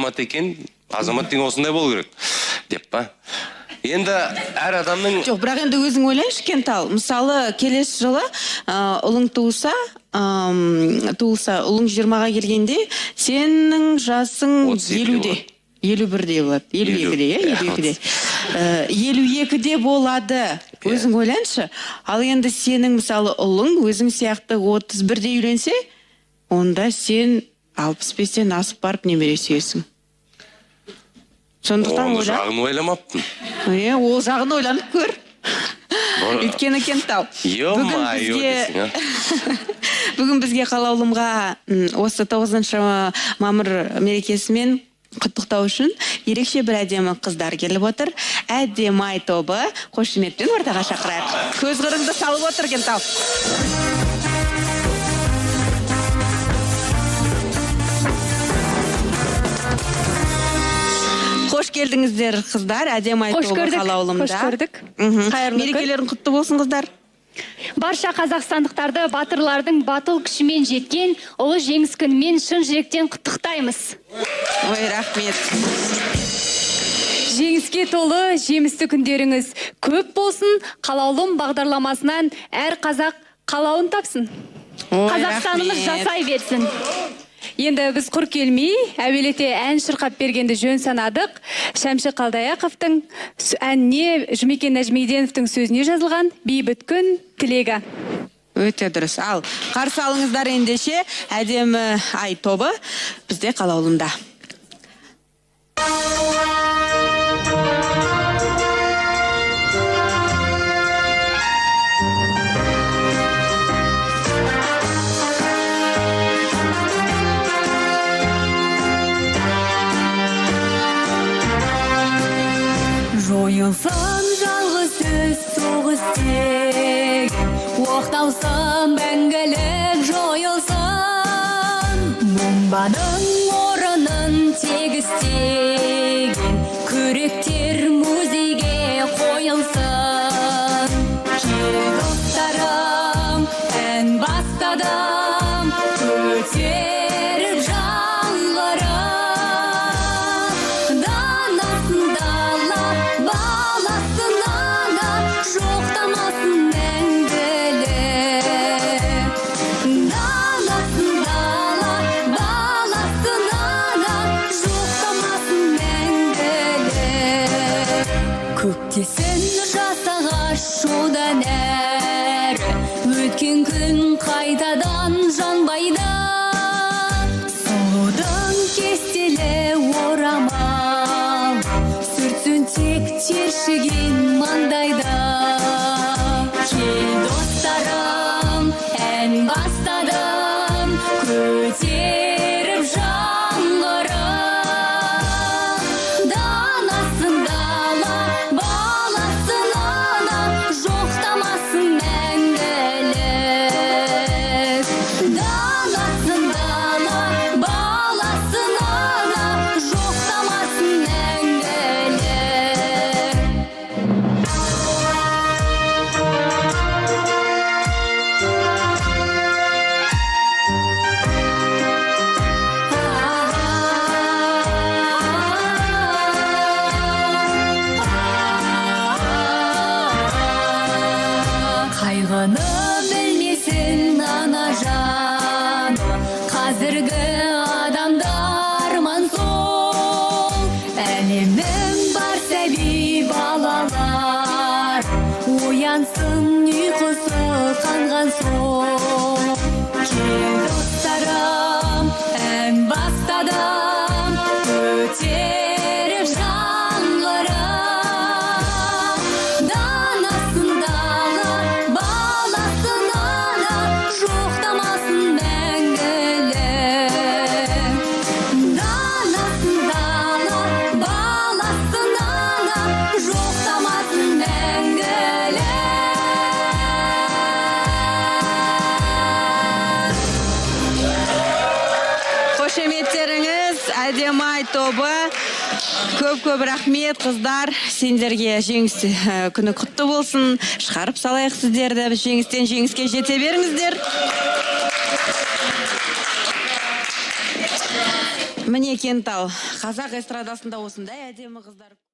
рахмат екен, азамат деген осындай болу керек деп па. Енді әр адамның... Жоқ, бірақ енді өзің ойлайыншы, Кентал. Мысалы, келесі жылы ұлың туылса, ұлың 20-ға келгенде, сенің жасың 50-де. 51-де болады. 52-де, 52-де. 52-де болады. Өзің ойлайыншы. Ал енді сенің, мысалы, ұлың өзің сияқты 31-де үйленсе, онда сен 65-тен асып барып немере сүйесің. Сондықтан Ол жағын ойламаппын. Ол жағын ойланып көр. Өйткені Кентал. Бүгін бізге қалаулымға осы 9 мамыр мерекесімен құттықтау үшін ерекше бір әдемі қыздар келіп отыр. Әдемі тобы қошеметпен ортаға шақырайық. Көз қырыңды салып отыр, Кентал. Қош келдіңіздер, қыздар. Әдемі тобы қалаулымда. Қош көрдік. Мерекелерің құтты болсын, қыздар. Барша қазақстандықтарды батырлардың батыл күшімен жеткен ұлы жеңіс күнімен шын жүректен құттықтаймыз. Ой, рахмет. Жеңіске толы жемісті күндеріңіз көп болсын, қалаулым бағдарламасынан әр қазақ қалауын тапсын. Қазақстанымыз жасай берсін. Енді біз құр келмей, әуелете ән шырқап бергенді жөн санадық. Шәмші Қалдаяқовтың әніне Жұмекен Нәжмеденовтың сөзіне жазылған бейбіт күн тілегі. Өте дұрыс. Ал, қарсы алыңыздар ендеше, әдемі тобы бізде қалаулымда. Жойылсын жалғыз сөз соғыс деген, оқталсын мәңгілік жойылсын. Бомбаның орынын тегістеген, күректер музейге қойылсын. Кел достарым, ән бастадым, көтеріп жанғырым. Көктесін жасағаш шудан әрі, өткен күн қайтадан жанбайды. Сұлудың кестелі орамал, сүртсін тек тершіген маңдайда. Кел достарым, ән бастадым, көтеріп жанғырым. Данасын дала, баласын ана, жоқтамасын мәңгілік. Данасын дала, баласын ана, жоқтамасын мәңгілік. Қайғыны білмесін ана жан, қазіргі адамдар мансол. Әлемнің бар сәби балалар, оянсын ұйқысы қанған сол. Кел достарым, ән бастадым, көтеріп жанғырым. Данасын дала, баласын ана, жоқтамасын мәңгілік. Данасын дала, баласын ана, жоқтамасын мәңгілік. Қошеметтеріңіз, әдемі тобы. Көп рахмет, қыздар. Сендерге жеңіс күні құтты болсын. Шығарып салайық сіздерді. Жеңістен жеңіске жете беріңіздер. міне Кентал, қазақ эстрадасында осындай әдемі қыздар